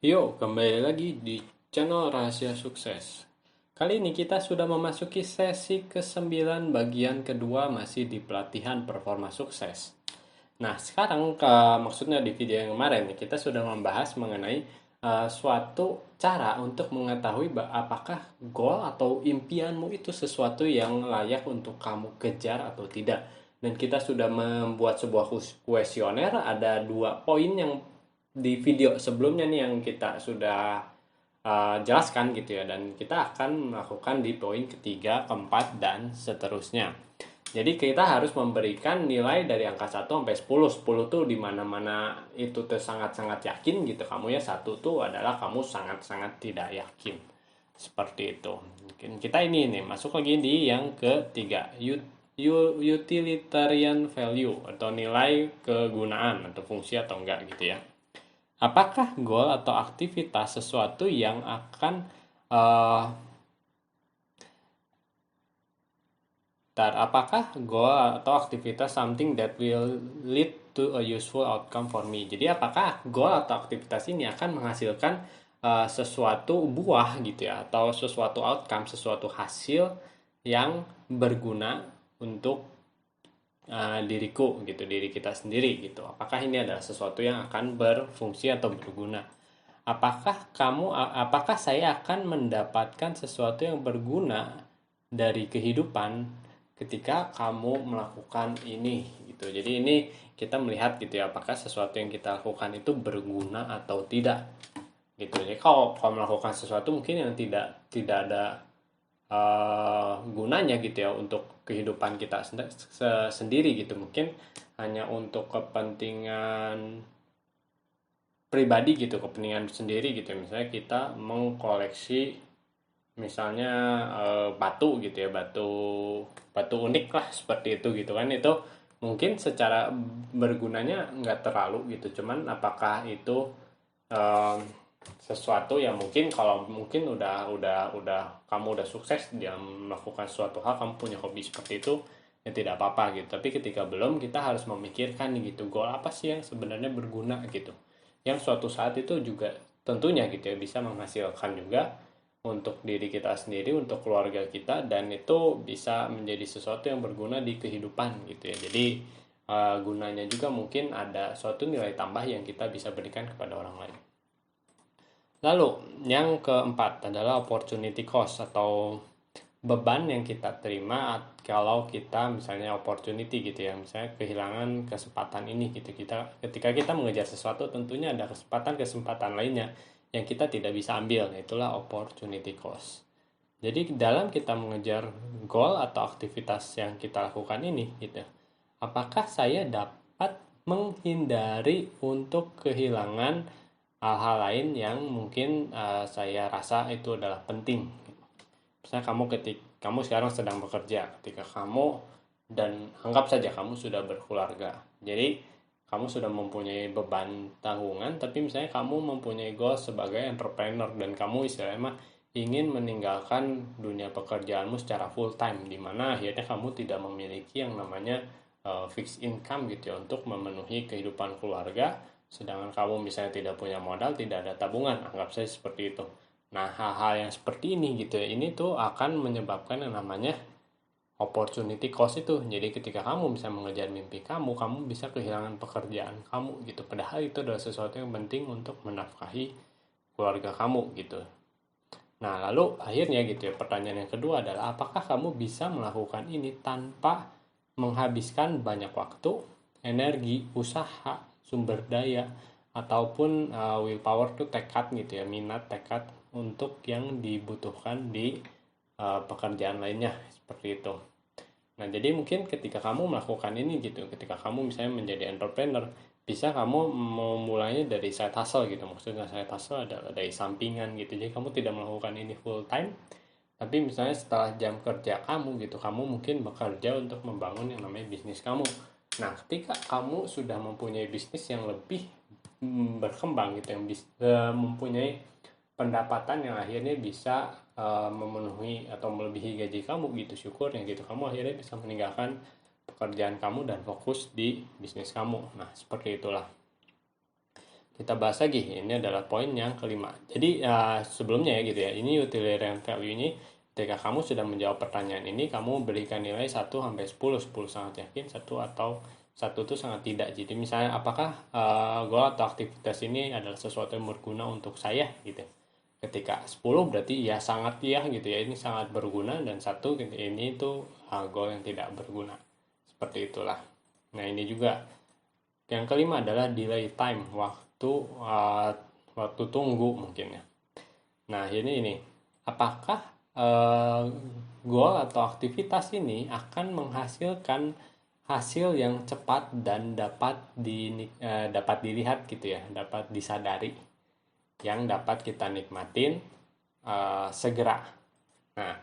Yuk, kembali lagi di channel Rahasia Sukses. Kali ini kita sudah memasuki sesi ke-9 bagian kedua masih di pelatihan performa sukses. Nah, sekarang maksudnya di video yang kemarin kita sudah membahas mengenai suatu cara untuk mengetahui apakah goal atau impianmu itu sesuatu yang layak untuk kamu kejar atau tidak. Dan kita sudah membuat sebuah kuesioner, ada 2 poin yang di video sebelumnya nih yang kita sudah jelaskan gitu ya, dan kita akan melakukan di poin ketiga, keempat, dan seterusnya. Jadi kita harus memberikan nilai dari angka 1 sampai 10. 10 tuh di mana-mana itu tuh sangat-sangat yakin gitu kamu ya. 1 tuh adalah kamu sangat-sangat tidak yakin. Seperti itu. Mungkin kita ini nih masuk lagi di yang ketiga, utilitarian value atau nilai kegunaan atau fungsi atau enggak gitu ya. Apakah goal atau aktivitas sesuatu yang akan uh, apakah goal atau aktivitas something that will lead to a useful outcome for me. Jadi apakah goal atau aktivitas ini akan menghasilkan sesuatu buah gitu ya, atau sesuatu outcome, sesuatu hasil yang berguna untuk diriku gitu, diri kita sendiri gitu. Apakah ini adalah sesuatu yang akan berfungsi atau berguna? Apakah saya akan mendapatkan sesuatu yang berguna dari kehidupan ketika kamu melakukan ini gitu. Jadi ini kita melihat gitu ya, apakah sesuatu yang kita lakukan itu berguna atau tidak gitu. Jadi kalau melakukan sesuatu mungkin yang tidak ada gunanya gitu ya untuk kehidupan kita sendiri gitu, mungkin hanya untuk kepentingan pribadi gitu, kepentingan sendiri gitu. Misalnya kita mengkoleksi misalnya batu gitu ya, batu batu unik lah seperti itu gitu kan. Itu mungkin secara bergunanya nggak terlalu gitu, cuman apakah itu eh, sesuatu yang mungkin kalau mungkin udah kamu udah sukses dalam melakukan suatu hal, kamu punya hobi seperti itu, ya tidak apa-apa gitu. Tapi ketika belum, kita harus memikirkan nih gitu, goal apa sih yang sebenarnya berguna gitu, yang suatu saat itu juga tentunya gitu ya bisa menghasilkan juga untuk diri kita sendiri, untuk keluarga kita, dan itu bisa menjadi sesuatu yang berguna di kehidupan gitu ya. Jadi gunanya juga mungkin ada suatu nilai tambah yang kita bisa berikan kepada orang lain. Lalu yang keempat adalah opportunity cost atau beban yang kita terima kalau kita misalnya opportunity gitu ya, misalnya kehilangan kesempatan ini gitu. Ketika kita mengejar sesuatu, tentunya ada kesempatan lainnya yang kita tidak bisa ambil. Itulah opportunity cost. Jadi dalam kita mengejar goal atau aktivitas yang kita lakukan ini gitu, apakah saya dapat menghindari untuk kehilangan hal-hal lain yang mungkin saya rasa itu adalah penting. Misalnya kamu sekarang sedang bekerja, ketika kamu, dan anggap saja kamu sudah berkeluarga, jadi kamu sudah mempunyai beban tanggungan, tapi misalnya kamu mempunyai goal sebagai entrepreneur dan kamu istilahnya ingin meninggalkan dunia pekerjaanmu secara full time, di mana akhirnya kamu tidak memiliki yang namanya fixed income gitu ya untuk memenuhi kehidupan keluarga, sedangkan kamu misalnya tidak punya modal, tidak ada tabungan, anggap saja seperti itu. Nah, hal-hal yang seperti ini gitu ya, ini tuh akan menyebabkan yang namanya opportunity cost itu. Jadi ketika kamu bisa mengejar mimpi kamu bisa kehilangan pekerjaan kamu gitu. Padahal itu adalah sesuatu yang penting untuk menafkahi keluarga kamu gitu. Nah, lalu akhirnya gitu ya, pertanyaan yang kedua adalah apakah kamu bisa melakukan ini tanpa menghabiskan banyak waktu, energi, usaha, sumber daya, ataupun willpower tuh tekad gitu ya, minat, tekad untuk yang dibutuhkan di pekerjaan lainnya seperti itu. Nah, jadi mungkin ketika kamu melakukan ini gitu, ketika kamu misalnya menjadi entrepreneur, bisa kamu memulainya dari side hustle gitu. Maksudnya side hustle adalah dari sampingan gitu. Jadi kamu tidak melakukan ini full time, tapi misalnya setelah jam kerja kamu gitu, kamu mungkin bekerja untuk membangun yang namanya bisnis kamu. Nah, ketika kamu sudah mempunyai bisnis yang lebih berkembang gitu, yang mempunyai pendapatan yang akhirnya bisa memenuhi atau melebihi gaji kamu gitu, syukurnya gitu, kamu akhirnya bisa meninggalkan pekerjaan kamu dan fokus di bisnis kamu. Nah, seperti itulah. Kita bahas lagi, ini adalah poin yang kelima. Jadi sebelumnya ya gitu ya, ini utilitarian value ini ketika kamu sudah menjawab pertanyaan ini, kamu berikan nilai 1 sampai 10, 10 sangat yakin, 1 itu sangat tidak. Jadi misalnya apakah goal atau aktivitas ini adalah sesuatu yang berguna untuk saya gitu. Ketika 10 berarti ya sangat iya gitu ya, ini sangat berguna, dan 1 gitu, ini itu goal yang tidak berguna. Seperti itulah. Nah, ini juga yang kelima adalah delay time, waktu tunggu mungkin ya. Nah, ini apakah goal atau aktivitas ini akan menghasilkan hasil yang cepat dan dapat dilihat gitu ya, dapat disadari, yang dapat kita nikmatin segera. Nah,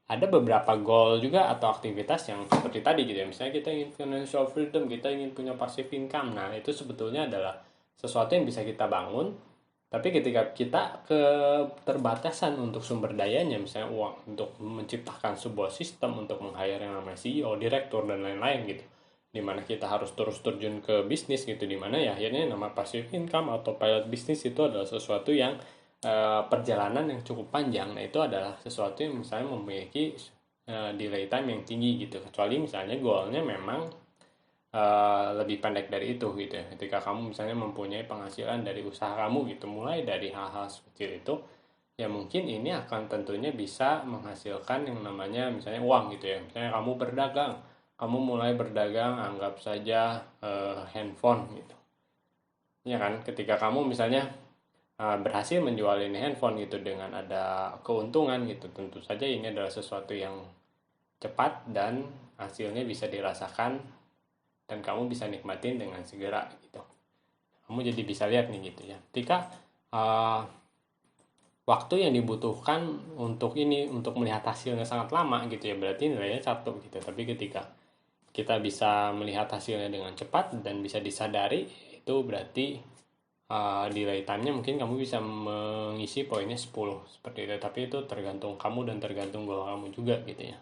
ada beberapa goal juga atau aktivitas yang seperti tadi gitu ya. Misalnya kita ingin financial freedom, kita ingin punya passive income. Nah, itu sebetulnya adalah sesuatu yang bisa kita bangun. Tapi ketika kita keterbatasan untuk sumber dayanya, misalnya uang, untuk menciptakan sebuah sistem untuk meng-hire yang namanya CEO, direktur, dan lain-lain gitu, dimana kita harus terus terjun ke bisnis gitu, dimana ya akhirnya nama passive income atau pilot bisnis itu adalah sesuatu yang perjalanan yang cukup panjang. Nah, itu adalah sesuatu yang misalnya memiliki delay time yang tinggi gitu, kecuali misalnya goalnya memang lebih pendek dari itu gitu ya. Ketika kamu misalnya mempunyai penghasilan dari usaha kamu gitu, mulai dari hal-hal kecil itu, ya mungkin ini akan tentunya bisa menghasilkan yang namanya misalnya uang gitu ya. Misalnya kamu berdagang, kamu mulai berdagang, anggap saja handphone gitu ya kan. Ketika kamu misalnya berhasil menjual ini handphone gitu dengan ada keuntungan gitu, tentu saja ini adalah sesuatu yang cepat dan hasilnya bisa dirasakan dan kamu bisa nikmatin dengan segera gitu. Kamu jadi bisa lihat nih gitu ya, ketika waktu yang dibutuhkan untuk melihat hasilnya sangat lama gitu ya, berarti nilainya 1 gitu. Tapi ketika kita bisa melihat hasilnya dengan cepat dan bisa disadari, itu berarti delay time-nya mungkin kamu bisa mengisi poinnya 10 seperti itu. Tapi itu tergantung kamu dan tergantung goal kamu juga gitu ya.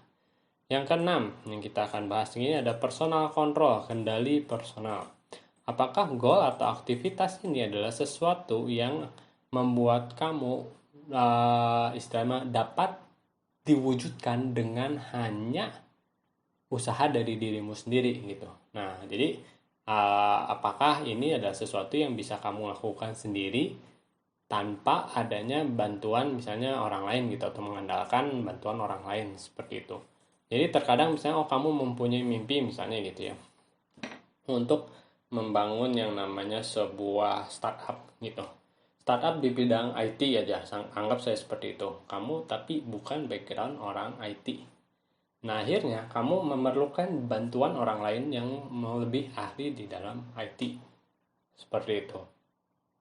Yang keenam yang kita akan bahas ini ada personal control, kendali personal. Apakah goal atau aktivitas ini adalah sesuatu yang membuat kamu istilahnya dapat diwujudkan dengan hanya usaha dari dirimu sendiri gitu. Nah, jadi apakah ini adalah sesuatu yang bisa kamu lakukan sendiri tanpa adanya bantuan misalnya orang lain gitu, atau mengandalkan bantuan orang lain seperti itu. Jadi terkadang misalnya kamu mempunyai mimpi misalnya gitu ya, untuk membangun yang namanya sebuah startup gitu. Startup di bidang IT aja, anggap saya seperti itu. Kamu tapi bukan background orang IT. Nah, akhirnya kamu memerlukan bantuan orang lain yang lebih ahli di dalam IT. Seperti itu.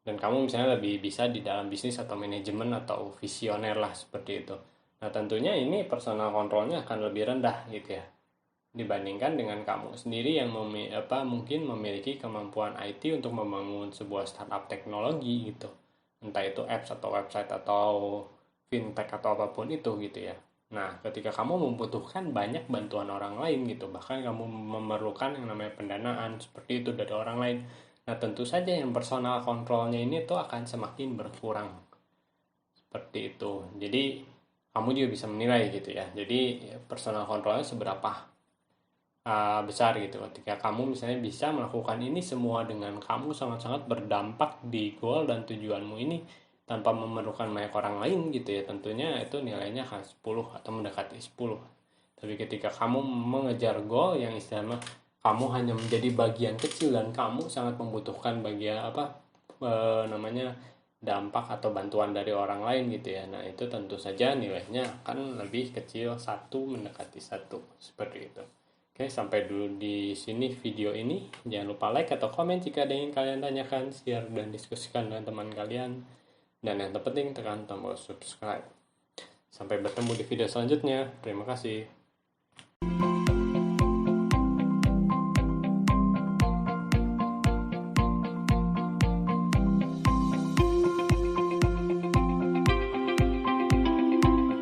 Dan kamu misalnya lebih bisa di dalam bisnis atau manajemen atau visioner lah seperti itu. Nah, tentunya ini personal controlnya akan lebih rendah gitu ya, dibandingkan dengan kamu sendiri yang mungkin memiliki kemampuan IT untuk membangun sebuah startup teknologi gitu. Entah itu apps atau website atau fintech atau apapun itu gitu ya. Nah, ketika kamu membutuhkan banyak bantuan orang lain gitu, bahkan kamu memerlukan yang namanya pendanaan seperti itu dari orang lain. Nah, tentu saja yang personal controlnya ini tuh akan semakin berkurang. Seperti itu. Jadi, kamu juga bisa menilai gitu ya. Jadi, personal controlnya seberapa besar gitu. Ketika kamu misalnya bisa melakukan ini semua dengan kamu sangat-sangat berdampak di goal dan tujuanmu ini tanpa memerlukan banyak orang lain gitu ya, tentunya itu nilainya akan 10 atau mendekati 10. Tapi ketika kamu mengejar goal yang istilahnya kamu hanya menjadi bagian kecil dan kamu sangat membutuhkan bagian namanya dampak atau bantuan dari orang lain gitu ya. Nah, itu tentu saja nilainya akan lebih kecil, 1 mendekati 1 seperti itu. Oke, sampai dulu di sini video ini. Jangan lupa like atau komen jika ada yang kalian tanyakan, share dan diskusikan dengan teman kalian. Dan yang terpenting tekan tombol subscribe. Sampai bertemu di video selanjutnya. Terima kasih.